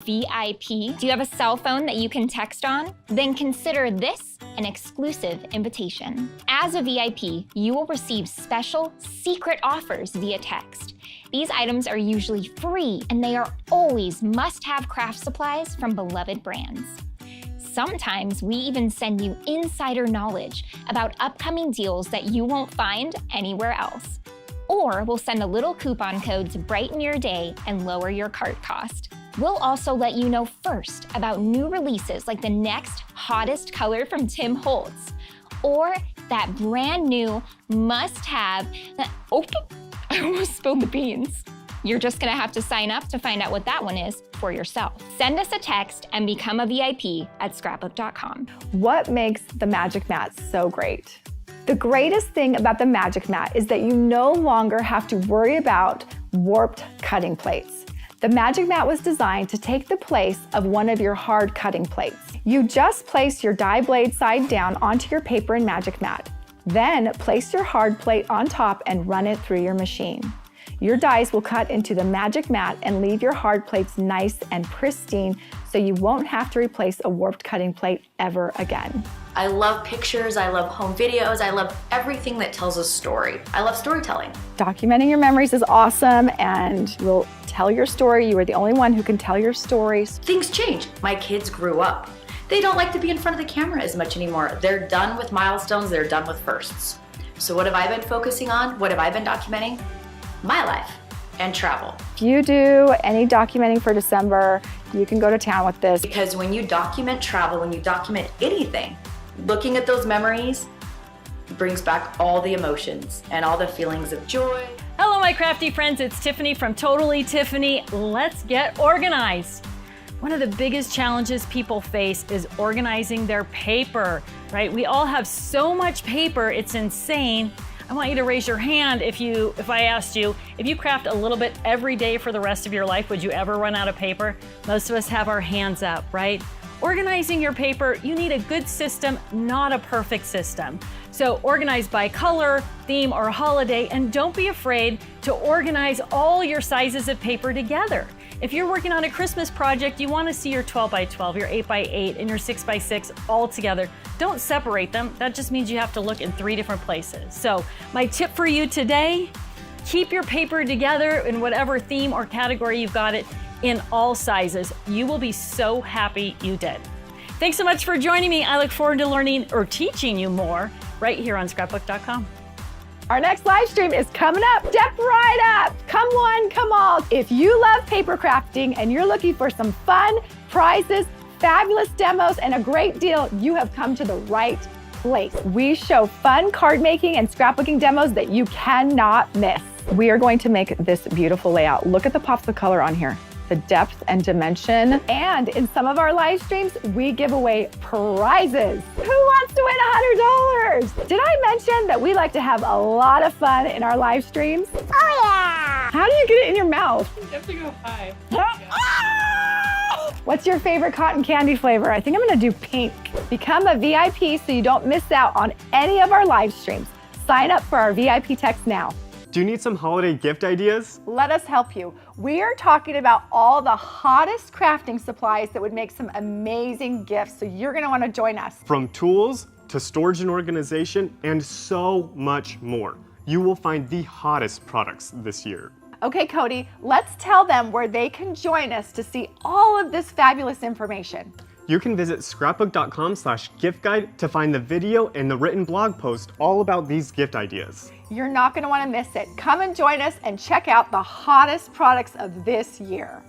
VIP? Do you have a cell phone that you can text on? Then consider this an exclusive invitation. As a VIP, you will receive special secret offers via text. These items are usually free, and they are always must-have craft supplies from beloved brands. Sometimes we even send you insider knowledge about upcoming deals that you won't find anywhere else. Or we'll send a little coupon code to brighten your day and lower your cart cost. We'll also let you know first about new releases like the next hottest color from Tim Holtz, or that brand new must-have, oh, I almost spilled the beans. You're just gonna have to sign up to find out what that one is for yourself. Send us a text and become a VIP at Scrapbook.com. What makes the Magic Mat so great? The greatest thing about the Magic Mat is that you no longer have to worry about warped cutting plates. The Magic Mat was designed to take the place of one of your hard cutting plates. You just place your die blade side down onto your paper and Magic Mat. Then place your hard plate on top and run it through your machine. Your dies will cut into the Magic Mat and leave your hard plates nice and pristine, so you won't have to replace a warped cutting plate ever again. I love pictures, I love home videos, I love everything that tells a story. I love storytelling. Documenting your memories is awesome, and you'll tell your story. You are the only one who can tell your stories. Things change. My kids grew up. They don't like to be in front of the camera as much anymore. They're done with milestones, they're done with firsts. So what have I been focusing on? What have I been documenting? My life and travel. If you do any documenting for December, you can go to town with this. Because when you document travel, when you document anything, looking at those memories brings back all the emotions and all the feelings of joy. Hello, my crafty friends. It's Tiffany from Totally Tiffany. Let's get organized. One of the biggest challenges people face is organizing their paper, right? We all have so much paper, it's insane. I want you to raise your hand if I asked you, if you craft a little bit every day for the rest of your life, would you ever run out of paper? Most of us have our hands up, right? Organizing your paper, you need a good system, not a perfect system. So organize by color, theme, or holiday, and don't be afraid to organize all your sizes of paper together. If you're working on a Christmas project, you want to see your 12 by 12, your 8 by 8, and your 6 by 6 all together. Don't separate them. That just means you have to look in 3 different places. So my tip for you today, keep your paper together in whatever theme or category you've got it in all sizes. You will be so happy you did. Thanks so much for joining me. I look forward to learning or teaching you more right here on Scrapbook.com. Our next live stream is coming up. Step right up. Come one, come all. If you love paper crafting and you're looking for some fun, prizes, fabulous demos, and a great deal, you have come to the right place. We show fun card making and scrapbooking demos that you cannot miss. We are going to make this beautiful layout. Look at the pops of color on here, the depth and dimension. And in some of our live streams, we give away prizes. Who wants to win $100? Did I mention that we like to have a lot of fun in our live streams? Oh yeah! How do you get it in your mouth? You have to go high. What's your favorite cotton candy flavor? I think I'm gonna do pink. Become a VIP so you don't miss out on any of our live streams. Sign up for our VIP text now. Do you need some holiday gift ideas? Let us help you. We are talking about all the hottest crafting supplies that would make some amazing gifts, so you're gonna wanna join us. From tools to storage and organization and so much more. You will find the hottest products this year. Okay, Cody, let's tell them where they can join us to see all of this fabulous information. You can visit Scrapbook.com/gift guide to find the video and the written blog post all about these gift ideas. You're not gonna wanna miss it. Come and join us and check out the hottest products of this year.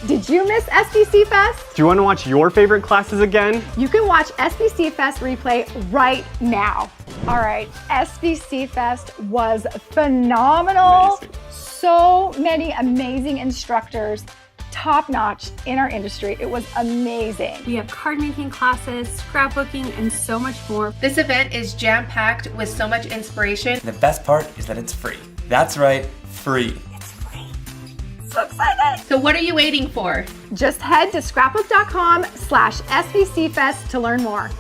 Did you miss SBC Fest? Do you want to watch your favorite classes again? You can watch SBC Fest replay right now. All right, SBC Fest was phenomenal. Amazing. So many amazing instructors, top notch in our industry. It was amazing. We have card making classes, scrapbooking, and so much more. This event is jam-packed with so much inspiration. The best part is that it's free. That's right, free. So excited. So what are you waiting for? Just head to Scrapbook.com/SBC Fest to learn more.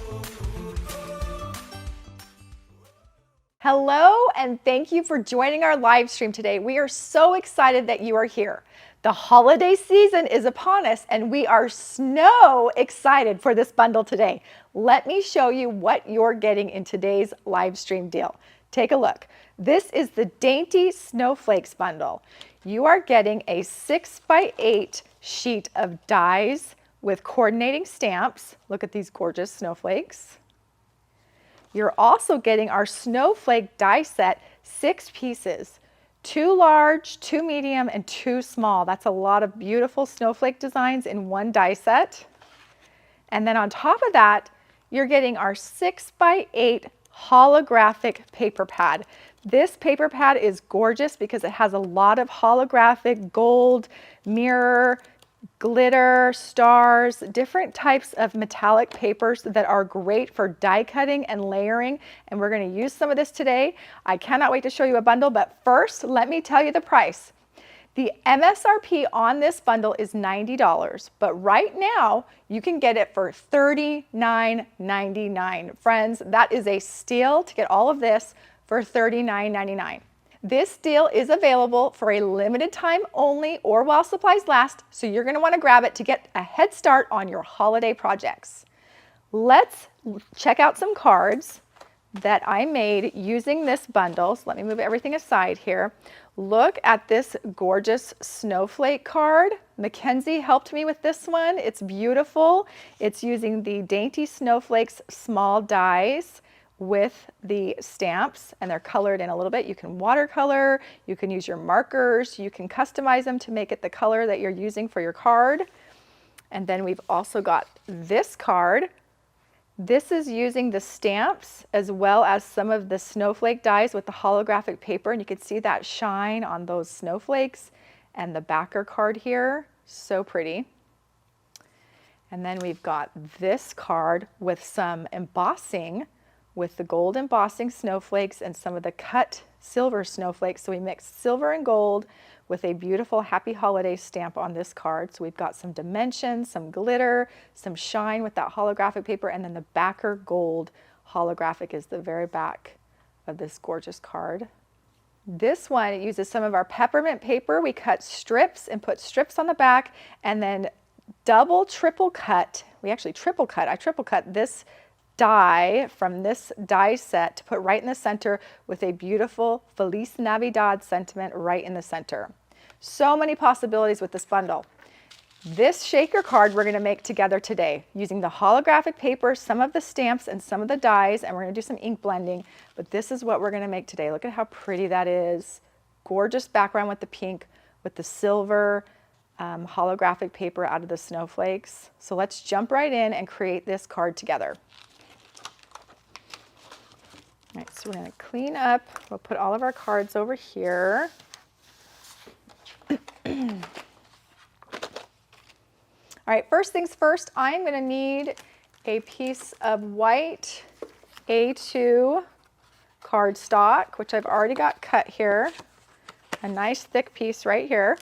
Hello, and thank you for joining our live stream today. We are so excited that you are here. The holiday season is upon us, and we are so excited for this bundle today. Let me show you what you're getting in today's live stream deal. Take a look. This is the Dainty Snowflakes Bundle. You are getting a 6x8 sheet of dies with coordinating stamps. Look at these gorgeous snowflakes. You're also getting our snowflake die set, 6 pieces, 2 large, 2 medium, and 2 small. That's a lot of beautiful snowflake designs in one die set. And then on top of that, you're getting our 6x8 holographic paper pad. This paper pad is gorgeous because it has a lot of holographic gold, mirror, glitter, stars, different types of metallic papers that are great for die cutting and layering. And we're going to use some of this today. I cannot wait to show you a bundle, but first, let me tell you the price. The MSRP on this bundle is $90, but right now you can get it for $39.99. Friends, that is a steal to get all of this for $39.99. This deal is available for a limited time only or while supplies last, so you're going to want to grab it to get a head start on your holiday projects. Let's check out some cards that I made using this bundle. So let me move everything aside here. Look at this gorgeous snowflake card. Mackenzie helped me with this one. It's beautiful. It's using the Dainty Snowflakes small dies with the stamps, and they're colored in a little bit. You can watercolor, you can use your markers, you can customize them to make it the color that you're using for your card. And then we've also got this card. This is using the stamps as well as some of the snowflake dies with the holographic paper, and you can see that shine on those snowflakes. And the backer card here, so pretty. And then we've got this card with some embossing, with the gold embossing snowflakes and some of the cut silver snowflakes. So we mixed silver and gold with a beautiful Happy Holiday stamp on this card. So we've got some dimension, some glitter, some shine with that holographic paper, and then the backer gold holographic is the very back of this gorgeous card. This one, it uses some of our peppermint paper. We cut strips and put strips on the back, and then triple cut. We actually triple cut. I triple cut this die from this die set to put right in the center with a beautiful Feliz Navidad sentiment right in the center. So many possibilities with this bundle. This shaker card we're going to make together today using the holographic paper, some of the stamps, and some of the dies, and we're going to do some ink blending, but this is what we're going to make today. Look at how pretty that is. Gorgeous background with the pink, with the silver holographic paper out of the snowflakes. So let's jump right in and create this card together. All right, so we're going to clean up. We'll put all of our cards over here. All right, first things first, I'm going to need a piece of white A2 cardstock, which I've already got cut here. A nice thick piece right here.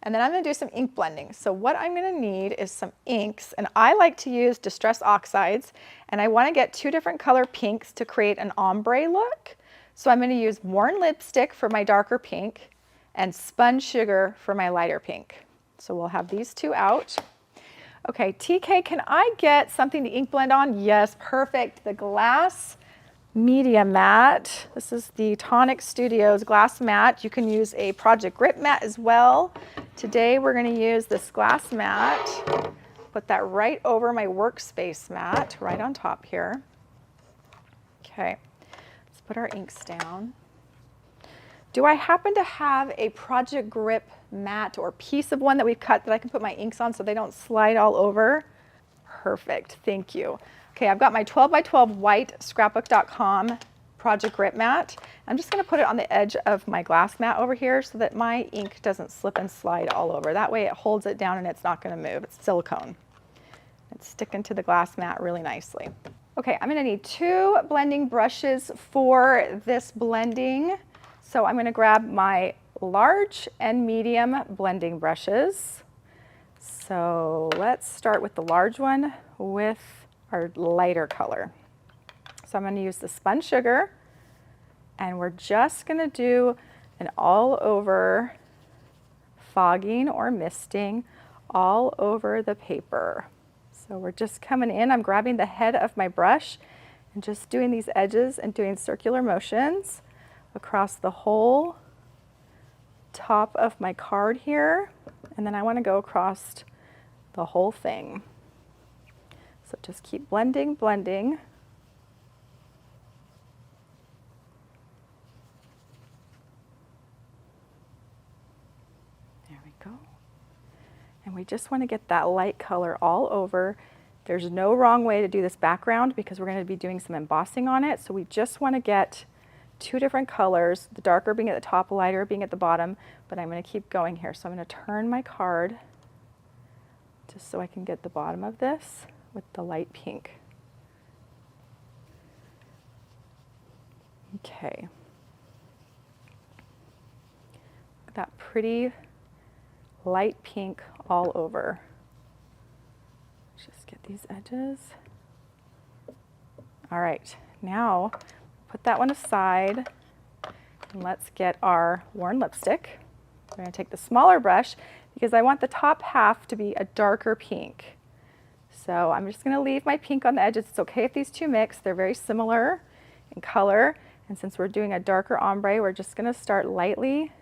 And then I'm going to do some ink blending. So what I'm going to need is some inks, and I like to use Distress Oxides, and I want to get 2 different color pinks to create an ombre look. So I'm going to use Worn Lipstick for my darker pink and Spun Sugar for my lighter pink. So we'll have these 2 out. Okay, TK, can I get something to ink blend on? Yes, perfect. The glass media mat. This is the Tonic Studios glass mat. You can use a Project Grip mat as well. Today we're going to use this glass mat. Put that right over my workspace mat, right on top here. Okay, let's put our inks down. Do I happen to have a Project Grip mat or piece of one that we've cut that I can put my inks on so they don't slide all over? Perfect, thank you. Okay, I've got my 12 by 12 white Scrapbook.com Project Grip mat. I'm just going to put it on the edge of my glass mat over here so that my ink doesn't slip and slide all over. That way it holds it down and it's not going to move. It's silicone. It's sticking to the glass mat really nicely. Okay, I'm going to need 2 blending brushes for this blending. So I'm going to grab my large and medium blending brushes. So let's start with the large one with our lighter color. So I'm going to use the Spun Sugar And we're just gonna do an all over fogging or misting all over the paper. So we're just coming in, I'm grabbing the head of my brush and just doing these edges and doing circular motions across the whole top of my card here. And then I want to go across the whole thing. So just keep blending, blending. There we go. And we just want to get that light color all over. There's no wrong way to do this background because we're going to be doing some embossing on it. So we just want to get 2 different colors, the darker being at the top, lighter being at the bottom, but I'm going to keep going here. So I'm going to turn my card just so I can get the bottom of this with the light pink. Okay. That pretty light pink all over. Just get these edges. All right, now put that one aside and let's get our worn lipstick. We're going to take the smaller brush because I want the top half to be a darker pink. So I'm just going to leave my pink on the edges. It's okay if these two mix. They're very similar in color. And since we're doing a darker ombre, we're just going to start lightly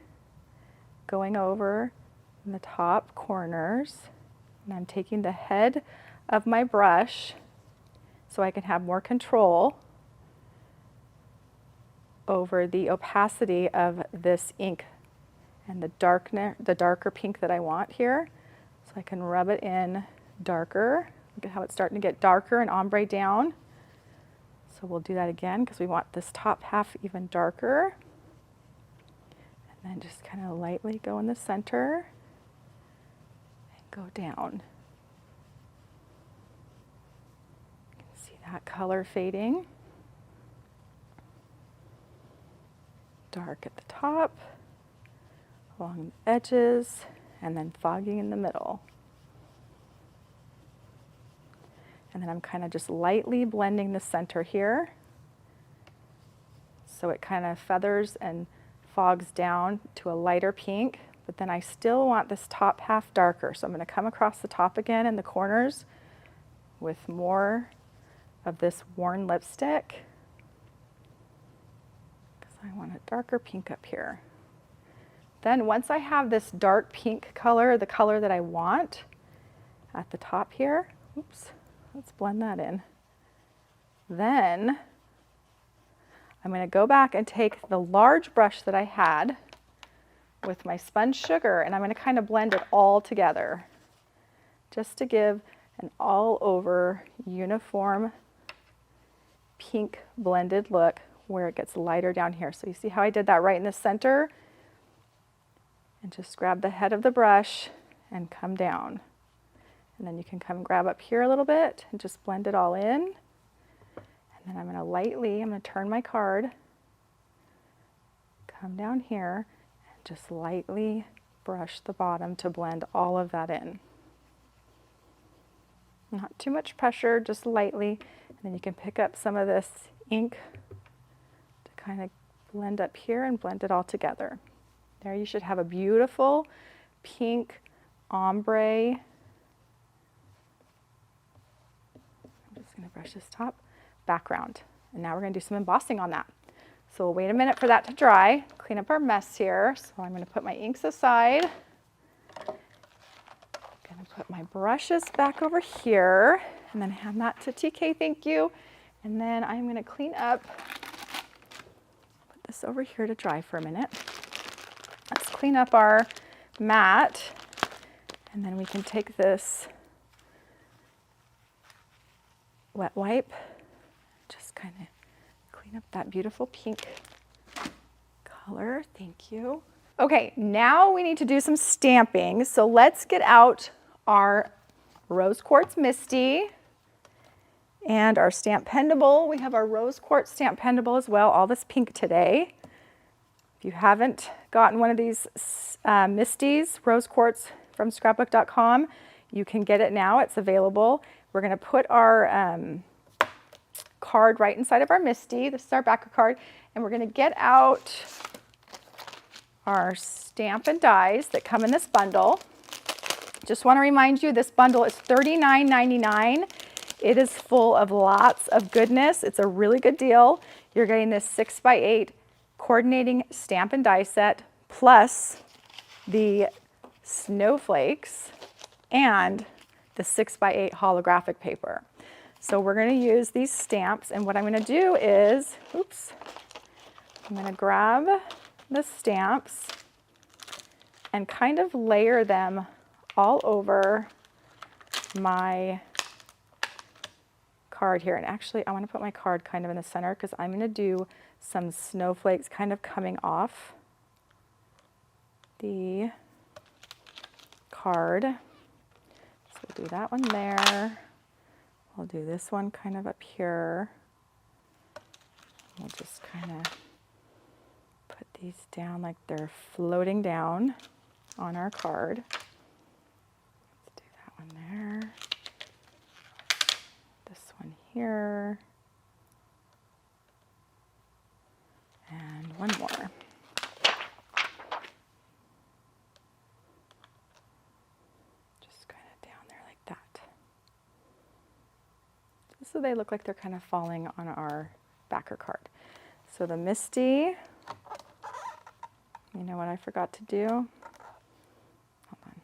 going over in the top corners. And I'm taking the head of my brush so I can have more control over the opacity of this ink and the darker pink that I want here. So I can rub it in darker. Look at how it's starting to get darker and ombre down. So we'll do that again because we want this top half even darker. And then just kind of lightly go in the center and go down. You can see that color fading. Dark at the top, along the edges, and then fogging in the middle. And then I'm kind of just lightly blending the center here so it kind of feathers and fogs down to a lighter pink, but then I still want this top half darker. So I'm going to come across the top again in the corners with more of this worn lipstick. I want a darker pink up here. Then once I have this dark pink color, the color that I want at the top here, oops, let's blend that in. Then I'm going to go back and take the large brush that I had with my sponge sugar and I'm going to kind of blend it all together just to give an all over uniform pink blended look where it gets lighter down here. So you see how I did that right in the center? And just grab the head of the brush and come down. And then you can come grab up here a little bit and just blend it all in. And then I'm going to turn my card, come down here, and just lightly brush the bottom to blend all of that in. Not too much pressure, just lightly. And then you can pick up some of this ink kind of blend up here and blend it all together. There you should have a beautiful pink ombre. I'm just going to brush this top background. And now we're going to do some embossing on that. So we'll wait a minute for that to dry, clean up our mess here. So I'm going to put my inks aside. I'm going to put my brushes back over here and then hand that to TK, thank you. And then I'm going to clean up this over here to dry for a minute. Let's clean up our mat and then we can take this wet wipe, just kind of clean up that beautiful pink color. Thank you. Okay, now we need to do some stamping. So let's get out our rose quartz Misty and our stamp pendable. We have our rose quartz stamp pendable as well, all this pink today. If you haven't gotten one of these Misties, rose quartz from Scrapbook.com, you can get it now, it's available. We're gonna put our card right inside of our MISTI. This is our backer card. And we're going to get out our stamp and dies that come in this bundle. Just want to remind you, this bundle is $39.99. It is full of lots of goodness. It's a really good deal. You're getting this 6x8 coordinating stamp and die set, plus the snowflakes and the 6x8 holographic paper. So we're going to use these stamps, and what I'm going to do is, oops, I'm going to grab the stamps and kind of layer them all over my card here. And actually I want to put my card kind of in the center because I'm going to do some snowflakes kind of coming off the card. So we'll do that one there. We'll do this one kind of up here. We'll just kind of put these down like they're floating down on our card. Let's do that one there. This one here. And one more. Just kind of down there like that. Just so they look like they're kind of falling on our backer card. So the MISTI, you know what I forgot to do? Hold on.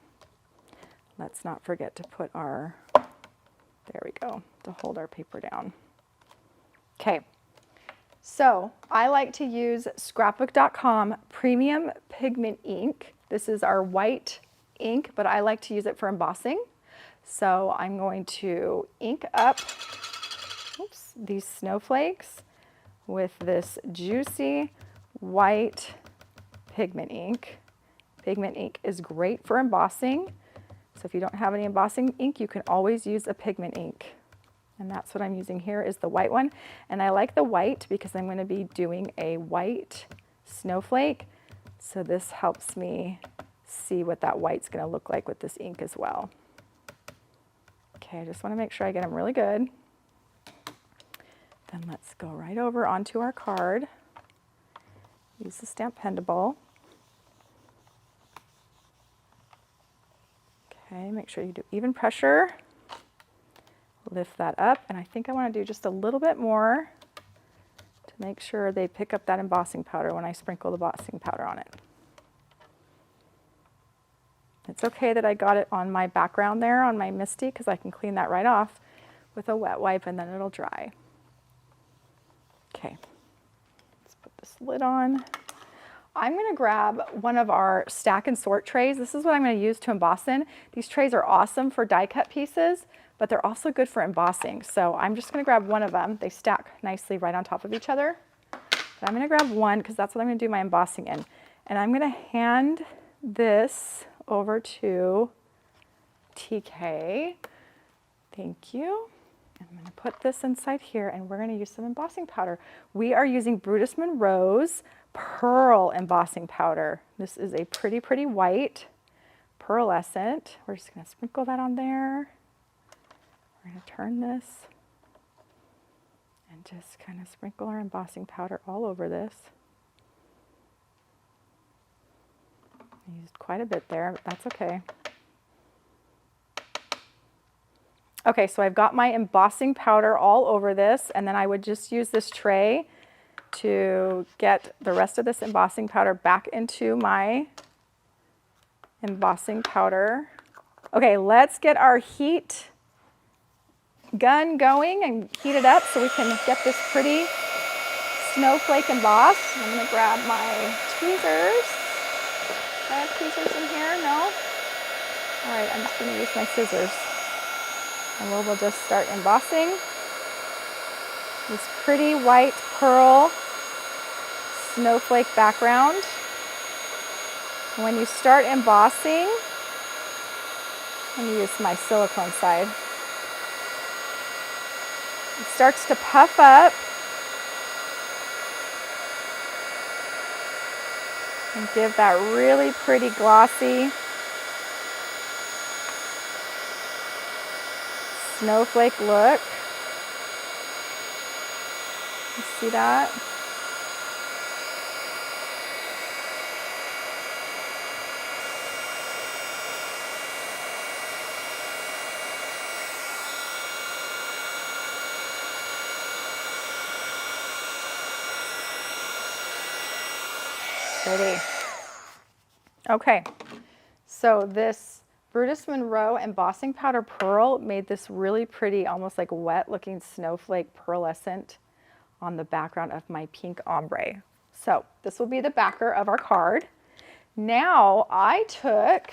Let's not forget to put our, there we go, to hold our paper down. Okay, so I like to use Scrapbook.com premium pigment ink. This is our white ink, but I like to use it for embossing. So I'm going to ink up, oops, these snowflakes with this juicy white pigment ink. Pigment ink is great for embossing. So if you don't have any embossing ink, you can always use a pigment ink. And that's what I'm using here is the white one. And I like the white because I'm going to be doing a white snowflake. So this helps me see what that white's going to look like with this ink as well. Okay, I just want to make sure I get them really good. Then let's go right over onto our card. Use the stamp pendable. Okay, make sure you do even pressure. Lift that up, and I think I want to do just a little bit more to make sure they pick up that embossing powder when I sprinkle the embossing powder on it. It's okay that I got it on my background there on my MISTI because I can clean that right off with a wet wipe and then it'll dry. Okay, let's put this lid on. I'm going to grab one of our stack and sort trays. This is what I'm going to use to emboss in. These trays are awesome for die cut pieces, but they're also good for embossing. So I'm just going to grab one of them. They stack nicely right on top of each other. But I'm going to grab one because that's what I'm going to do my embossing in. And I'm going to hand this over to TK. Thank you. I'm going to put this inside here and we're going to use some embossing powder. We are using Brutus Monroe's Pearl embossing powder. This is a pretty white pearlescent. We're just going to sprinkle that on there. We're going to turn this and just kind of sprinkle our embossing powder all over this. I used quite a bit there, but that's okay. Okay, so I've got my embossing powder all over this, and then I would just use this tray to get the rest of this embossing powder back into my embossing powder. Okay, let's get our heat gun going and heat it up so we can get this pretty snowflake embossed. I'm going to grab my tweezers. Do I have tweezers in here? No? All right, I'm just going to use my scissors. And we'll just start embossing this pretty white pearl snowflake background. When you start embossing, I'm going to use my silicone side. It starts to puff up and give that really pretty glossy snowflake look. See that? Pretty. Okay, so this Brutus Monroe embossing powder pearl made this really pretty, almost like wet looking snowflake pearlescent on the background of my pink ombre. So this will be the backer of our card. Now I took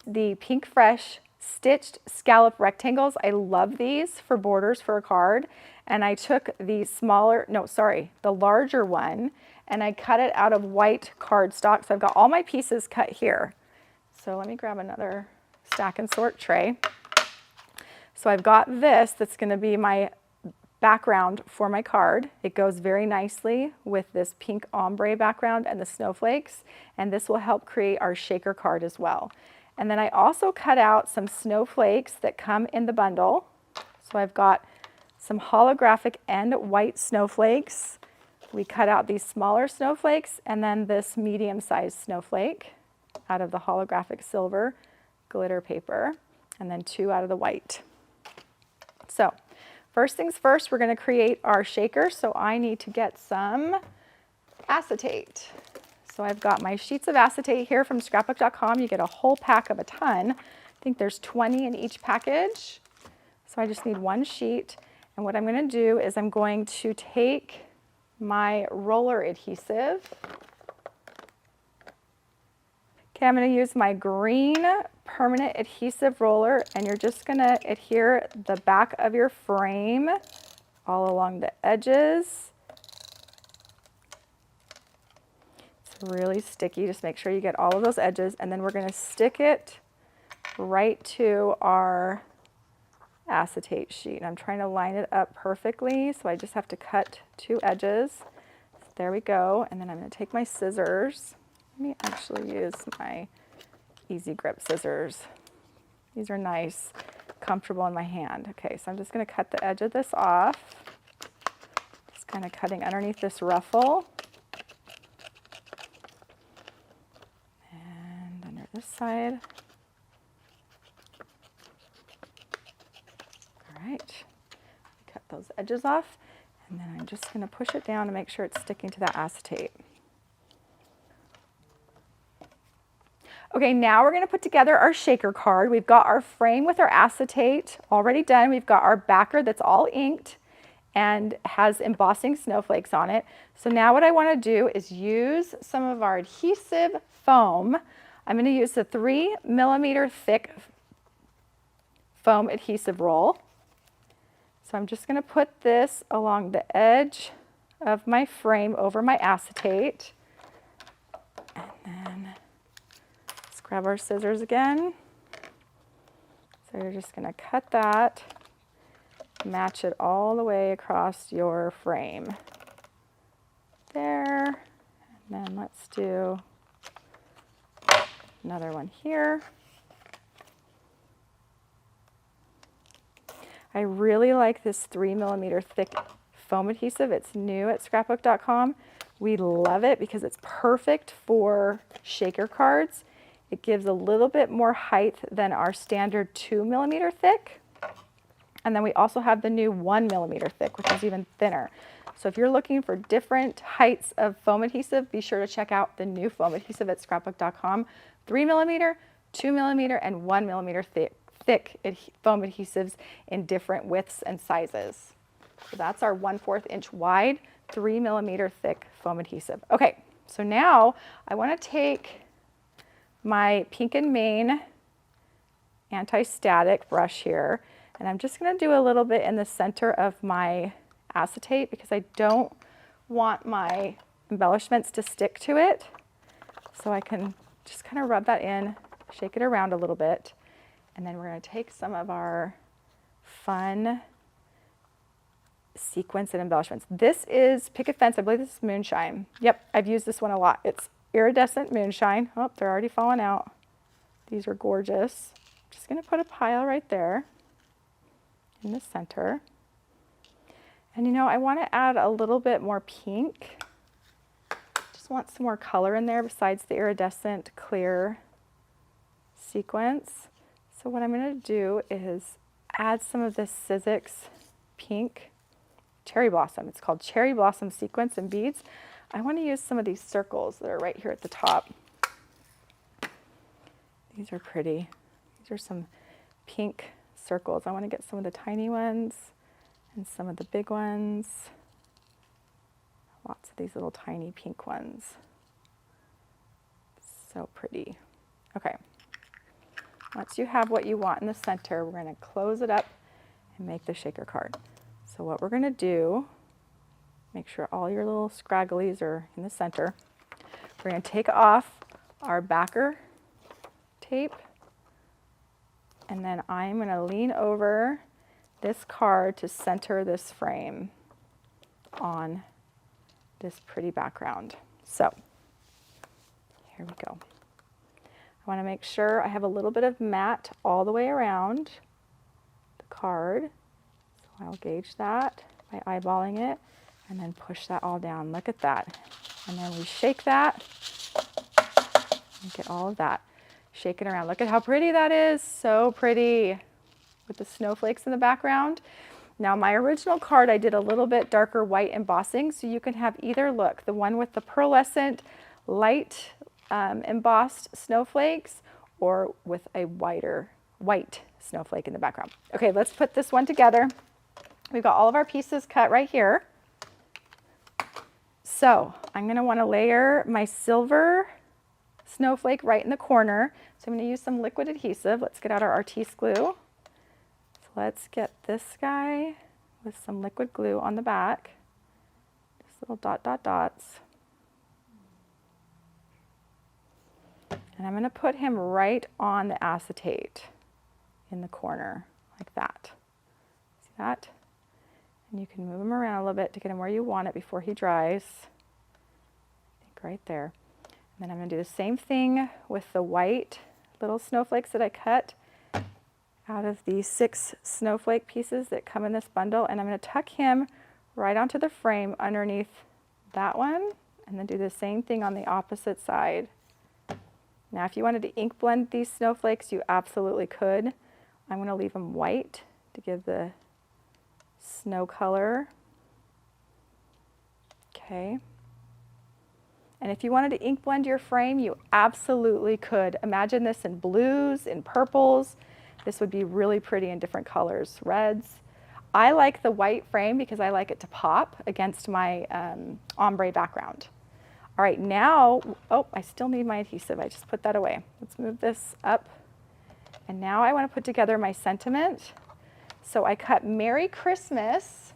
the Pink Fresh stitched scallop rectangles. I love these for borders for a card. And I took the the larger one, and I cut it out of white cardstock. So I've got all my pieces cut here. So let me grab another stack and sort tray. So I've got this that's going to be my background for my card. It goes very nicely with this pink ombre background and the snowflakes, and this will help create our shaker card as well. And then I also cut out some snowflakes that come in the bundle. So I've got some holographic and white snowflakes. We cut out these smaller snowflakes and then this medium-sized snowflake out of the holographic silver glitter paper, and then 2 out of the white. So first things first, we're going to create our shaker. So I need to get some acetate. So I've got my sheets of acetate here from Scrapbook.com. You get a whole pack of a ton. I think there's 20 in each package. So I just need 1 sheet. And what I'm going to do is I'm going to take my roller adhesive. Okay, I'm going to use my green permanent adhesive roller, and you're just going to adhere the back of your frame all along the edges. It's really sticky. Just make sure you get all of those edges, and then we're going to stick it right to our acetate sheet. I'm trying to line it up perfectly, so I just have to cut 2 edges. So there we go, and then I'm going to take my scissors. Let me actually use my Easy Grip scissors. These are nice, comfortable in my hand. Okay, so I'm just going to cut the edge of this off. Just kind of cutting underneath this ruffle. And under this side. All right, cut those edges off, and then I'm just going to push it down to make sure it's sticking to that acetate. Okay, now we're going to put together our shaker card. We've got our frame with our acetate already done. We've got our backer that's all inked and has embossing snowflakes on it. So now what I want to do is use some of our adhesive foam. I'm going to use the 3mm thick foam adhesive roll. So I'm just going to put this along the edge of my frame over my acetate. And then let's grab our scissors again. So you're just going to cut that, match it all the way across your frame. There. And then let's do another one here. I really like this 3mm thick foam adhesive. It's new at Scrapbook.com. We love it because it's perfect for shaker cards. It gives a little bit more height than our standard 2mm thick. And then we also have the new 1mm thick, which is even thinner. So if you're looking for different heights of foam adhesive, be sure to check out the new foam adhesive at Scrapbook.com. 3mm, 2mm, and 1mm thick foam adhesives in different widths and sizes. So that's our 1/4 inch wide, 3mm thick foam adhesive. Okay, so now I want to take my Pink and Main anti-static brush here, and I'm just going to do a little bit in the center of my acetate because I don't want my embellishments to stick to it. So I can just kind of rub that in, shake it around a little bit. And then we're going to take some of our fun sequins and embellishments. This is Picket Fence. I believe this is Moonshine. Yep, I've used this one a lot. It's iridescent moonshine. Oh, they're already falling out. These are gorgeous. Just going to put a pile right there in the center. And you know, I want to add a little bit more pink. Just want some more color in there besides the iridescent clear sequence. So what I'm going to do is add some of this Sizzix pink cherry blossom. It's called Cherry Blossom Sequence and Beads. I want to use some of these circles that are right here at the top. These are pretty. These are some pink circles. I want to get some of the tiny ones and some of the big ones. Lots of these little tiny pink ones. So pretty. Okay. Once you have what you want in the center, we're going to close it up and make the shaker card. So what we're going to do, make sure all your little scragglies are in the center. We're going to take off our backer tape, and then I'm going to lean over this card to center this frame on this pretty background. So here we go. I want to make sure I have a little bit of matte all the way around the card. So I'll gauge that by eyeballing it and then push that all down. Look at that. And then we shake that and get all of that. Shake it around. Look at how pretty that is. So pretty with the snowflakes in the background. Now my original card, I did a little bit darker white embossing, so you can have either look. The one with the pearlescent light embossed snowflakes, or with a whiter white snowflake in the background. Okay, let's put this one together. We've got all of our pieces cut right here. So I'm going to want to layer my silver snowflake right in the corner. So I'm going to use some liquid adhesive. Let's get out our Artiste glue. So let's get this guy with some liquid glue on the back. Just little dots. And I'm going to put him right on the acetate in the corner, like that. See that? And you can move him around a little bit to get him where you want it before he dries. I think right there. And then I'm going to do the same thing with the white little snowflakes that I cut out of these 6 snowflake pieces that come in this bundle. And I'm going to tuck him right onto the frame underneath that one, and then do the same thing on the opposite side. Now, if you wanted to ink blend these snowflakes, you absolutely could. I'm going to leave them white to give the snow color. Okay. And if you wanted to ink blend your frame, you absolutely could. Imagine this in blues, in purples. This would be really pretty in different colors, reds. I like the white frame because I like it to pop against my ombre background. All right, now, oh, I still need my adhesive. I just put that away. Let's move this up. And now I want to put together my sentiment. So I cut Merry Christmas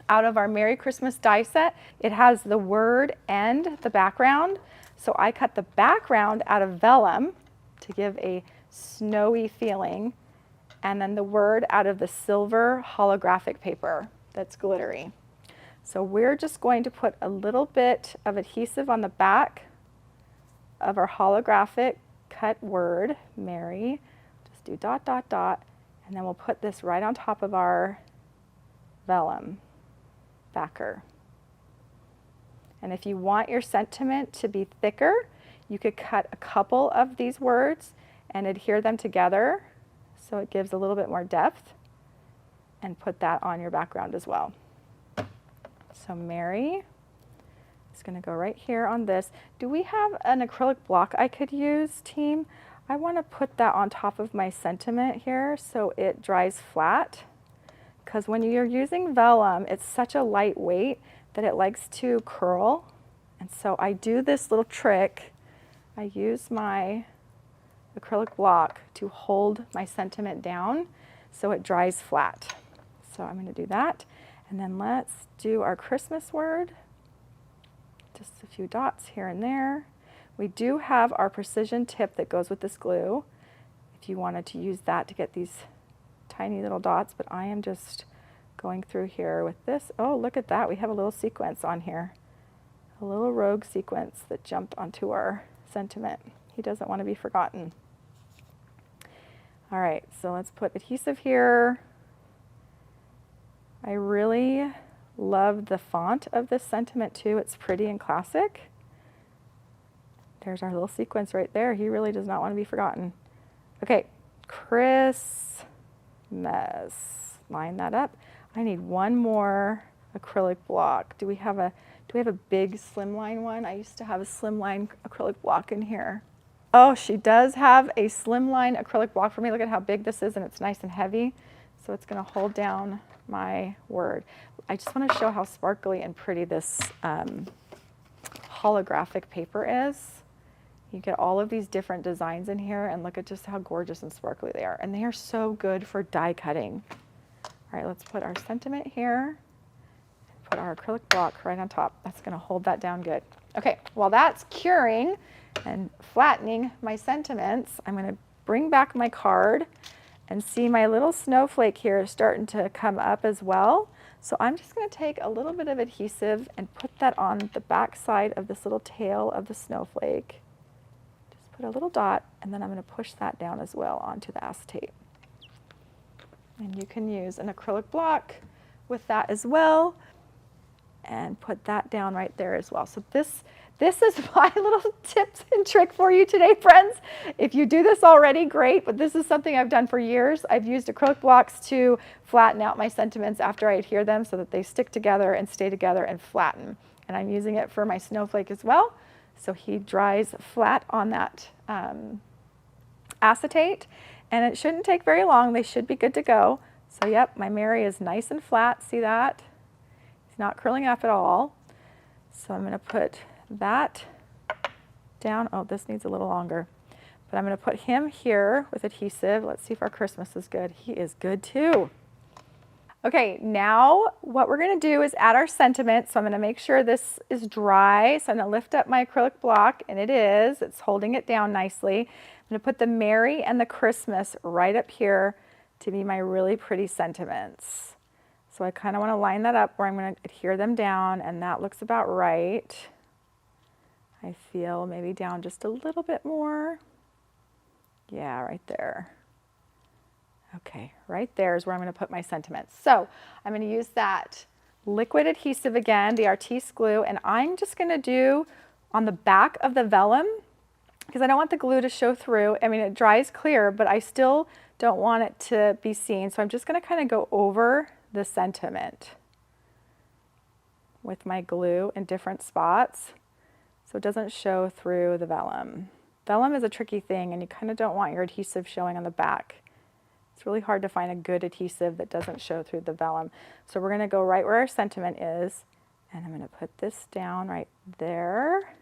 out of our Merry Christmas die set. It has the word and the background. So I cut the background out of vellum to give a snowy feeling, and then the word out of the silver holographic paper that's glittery. So we're just going to put a little bit of adhesive on the back of our holographic cut word, Merry. Just do ... and then we'll put this right on top of our vellum backer. And if you want your sentiment to be thicker, you could cut a couple of these words and adhere them together so it gives a little bit more depth, and put that on your background as well. So Merry is going to go right here on this. Do we have an acrylic block I could use, team? I want to put that on top of my sentiment here so it dries flat, because when you're using vellum, it's such a light weight that it likes to curl. And so I do this little trick. I use my acrylic block to hold my sentiment down so it dries flat. So I'm going to do that. And then let's do our Christmas word. Just a few dots here and there. We do have our precision tip that goes with this glue, if you wanted to use that to get these tiny little dots, but I am just going through here with this. Oh, look at that. We have a little sequence on here. A little rogue sequence that jumped onto our sentiment. He doesn't want to be forgotten. All right, so let's put adhesive here. I really love the font of this sentiment too. It's pretty and classic. There's our little sequence right there. He really does not want to be forgotten. Okay, Christmas. Line that up. I need one more acrylic block. Do we have a big slimline one? I used to have a slimline acrylic block in here. Oh, she does have a slimline acrylic block for me. Look at how big this is, and it's nice and heavy. So it's going to hold down my word. I just want to show how sparkly and pretty this holographic paper is. You get all of these different designs in here, and look at just how gorgeous and sparkly they are. And they are so good for die cutting. All right, let's put our sentiment here. Put our acrylic block right on top. That's going to hold that down good. Okay, while that's curing and flattening my sentiments, I'm going to bring back my card and see my little snowflake here is starting to come up as well. So I'm just going to take a little bit of adhesive and put that on the back side of this little tail of the snowflake. Just put a little dot, and then I'm going to push that down as well onto the acetate. And you can use an acrylic block with that as well, and put that down right there as well. So this is my little tips and trick for you today, friends. If you do this already, great, but this is something I've done for years. I've used acrylic blocks to flatten out my sentiments after I adhere them so that they stick together and stay together and flatten. And I'm using it for my snowflake as well. So he dries flat on that acetate, and it shouldn't take very long. They should be good to go. So yep, my Mary is nice and flat. See that? It's not curling up at all. So I'm going to put that down. Oh, this needs a little longer. But I'm going to put him here with adhesive. Let's see if our Christmas is good. He is good too. Okay, now what we're going to do is add our sentiment. So I'm going to make sure this is dry. So I'm going to lift up my acrylic block, and it is. It's holding it down nicely. I'm going to put the Merry and the Christmas right up here to be my really pretty sentiments. So I kind of want to line that up where I'm going to adhere them down, and that looks about right. I feel maybe down just a little bit more. Yeah, right there. Okay, right there is where I'm going to put my sentiments. So I'm going to use that liquid adhesive again, the Artiste glue, and I'm just going to do on the back of the vellum, because I don't want the glue to show through. I mean, it dries clear, but I still don't want it to be seen. So I'm just going to kind of go over the sentiment with my glue in different spots so it doesn't show through the vellum. Vellum is a tricky thing, and you kind of don't want your adhesive showing on the back. It's really hard to find a good adhesive that doesn't show through the vellum. So we're going to go right where our sentiment is, and I'm going to put this down right there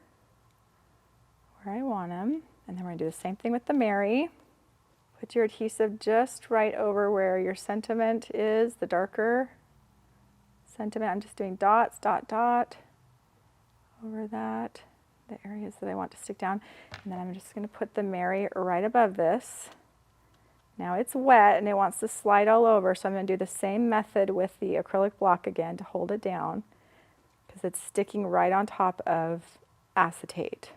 where I want them. And then we're going to do the same thing with the Merry. Put your adhesive just right over where your sentiment is, the darker sentiment. I'm just doing dots, dot, dot over that, the areas that I want to stick down. And then I'm just going to put the Merry right above this. Now it's wet and it wants to slide all over, so I'm going to do the same method with the acrylic block again to hold it down, because it's sticking right on top of acetate.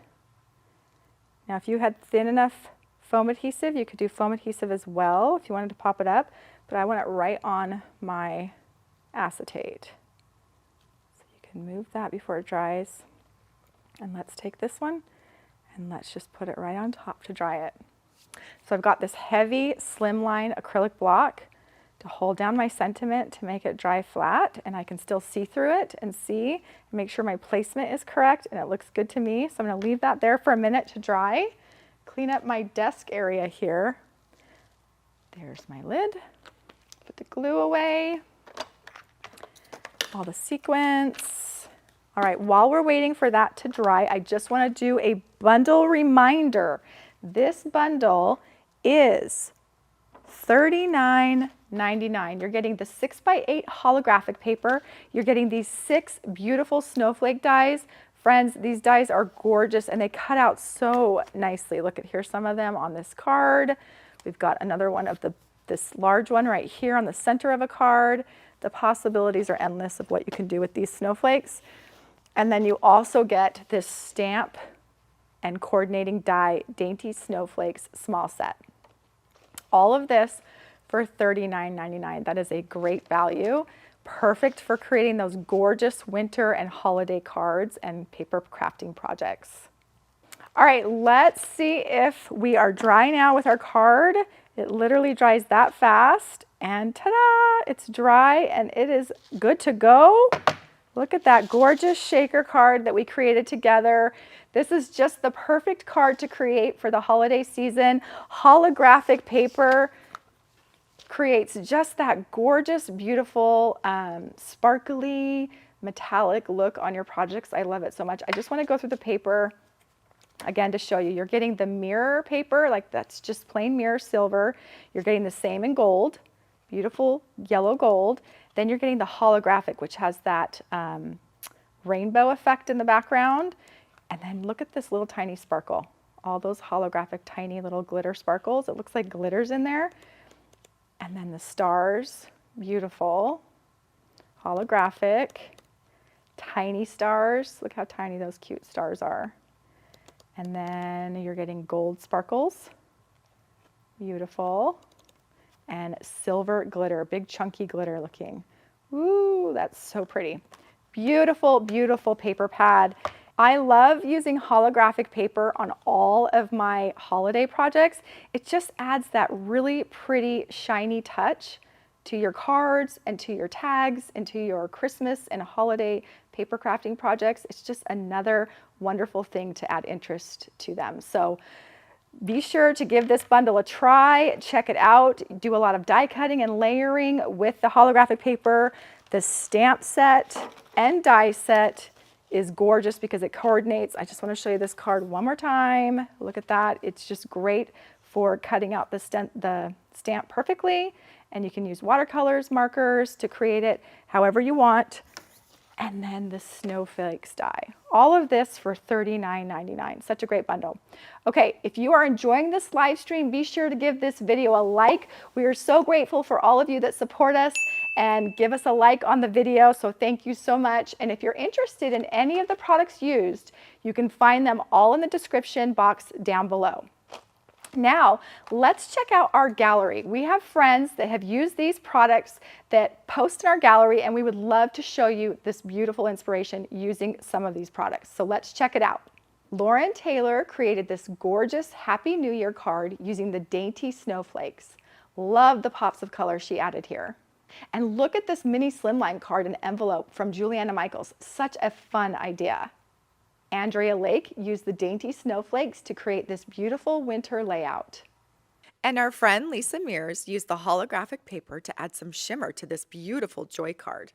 Now if you had thin enough foam adhesive, you could do foam adhesive as well if you wanted to pop it up, but I want it right on my acetate. So you can move that before it dries. And let's take this one and let's just put it right on top to dry it. So I've got this heavy slimline acrylic block to hold down my sentiment to make it dry flat, and I can still see through it and see and make sure my placement is correct and it looks good to me. So I'm going to leave that there for a minute to dry. Clean up my desk area here. There's my lid. Put the glue away. All the sequins. All right, while we're waiting for that to dry, I just want to do a bundle reminder. This bundle is $39.99. You're getting the 6x8 holographic paper. You're getting these 6 beautiful snowflake dies. Friends, these dies are gorgeous and they cut out so nicely. Look at, here's some of them on this card. We've got another one of this large one right here on the center of a card. The possibilities are endless of what you can do with these snowflakes. And then you also get this stamp and coordinating die Dainty Snowflakes small set. All of this for $39.99. That is a great value. Perfect for creating those gorgeous winter and holiday cards and paper crafting projects. All right, let's see if we are dry now with our card. It literally dries that fast, and ta-da, it's dry and it is good to go. Look at that gorgeous shaker card that we created together. This is just the perfect card to create for the holiday season. Holographic paper creates just that gorgeous, beautiful, sparkly, metallic look on your projects. I love it so much. I just want to go through the paper again to show you. You're getting the mirror paper, like that's just plain mirror silver. You're getting the same in gold, beautiful yellow gold. Then you're getting the holographic, which has that rainbow effect in the background. And then look at this little tiny sparkle. All those holographic tiny little glitter sparkles. It looks like glitter's in there. And then the stars, beautiful, holographic, tiny stars. Look how tiny those cute stars are. And then you're getting gold sparkles, beautiful, and silver glitter, big chunky glitter looking. Ooh, that's so pretty. Beautiful, beautiful paper pad. I love using holographic paper on all of my holiday projects. It just adds that really pretty, shiny touch to your cards and to your tags and to your Christmas and holiday paper crafting projects. It's just another wonderful thing to add interest to them. So be sure to give this bundle a try, check it out, do a lot of die cutting and layering with the holographic paper. The stamp set and die set is gorgeous because it coordinates. I just want to show you this card one more time. Look at that. It's just great for cutting out the stamp perfectly, and you can use watercolors, markers to create it however you want. And then the snowflakes die. All of this for $39.99. Such a great bundle. Okay, if you are enjoying this live stream, be sure to give this video a like. We are so grateful for all of you that support us and give us a like on the video, so thank you so much. And if you're interested in any of the products used, you can find them all in the description box down below. Now, let's check out our gallery. We have friends that have used these products that post in our gallery, and we would love to show you this beautiful inspiration using some of these products. So let's check it out. Lauren Taylor created this gorgeous Happy New Year card using the Dainty Snowflakes. Love the pops of color she added here. And look at this mini slimline card and envelope from Juliana Michaels. Such a fun idea. Andrea Lake used the Dainty Snowflakes to create this beautiful winter layout. And our friend Lisa Mears used the holographic paper to add some shimmer to this beautiful joy card.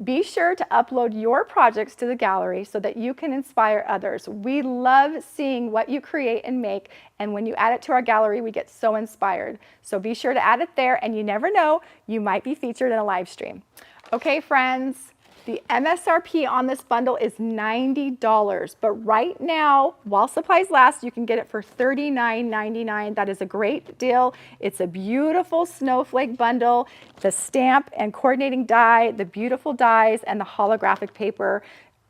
Be sure to upload your projects to the gallery so that you can inspire others. We love seeing what you create and make, and when you add it to our gallery, we get so inspired. So be sure to add it there, and you never know, you might be featured in a live stream. Okay, friends. The MSRP on this bundle is $90, but right now, while supplies last, you can get it for $39.99. That is a great deal. It's a beautiful snowflake bundle. The stamp and coordinating die, the beautiful dies, and the holographic paper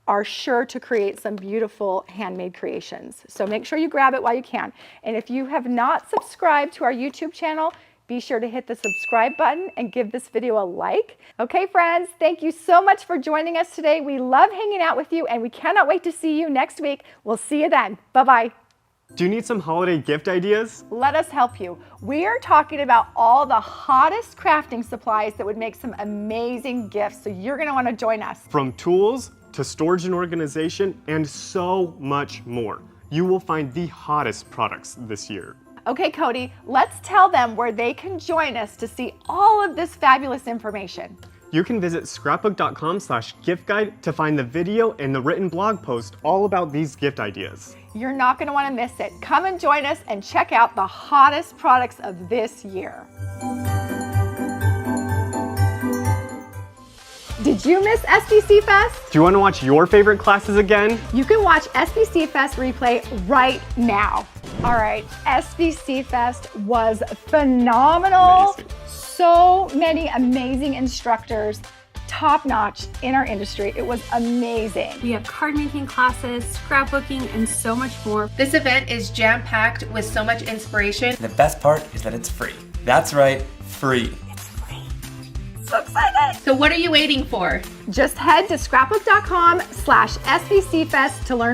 are sure to create some beautiful handmade creations. So make sure you grab it while you can. And if you have not subscribed to our YouTube channel, be sure to hit the subscribe button and give this video a like. Okay, friends, thank you so much for joining us today. We love hanging out with you, and we cannot wait to see you next week. We'll see you then. Bye-bye. Do you need some holiday gift ideas? Let us help you. We are talking about all the hottest crafting supplies that would make some amazing gifts, so you're going to want to join us. From tools to storage and organization, and so much more. You will find the hottest products this year. Okay, Cody, let's tell them where they can join us to see all of this fabulous information. You can visit Scrapbook.com/gift guide to find the video and the written blog post all about these gift ideas. You're not going to want to miss it. Come and join us and check out the hottest products of this year. Did you miss SBC Fest? Do you want to watch your favorite classes again? You can watch SBC Fest replay right now. All right, SBC Fest was phenomenal. Amazing. So many amazing instructors, top notch in our industry. It was amazing. We have card making classes, scrapbooking, and so much more. This event is jam-packed with so much inspiration. And the best part is that it's free. That's right, free. so excited. So what are you waiting for? Just head to scrapbook.com/SBC Fest to learn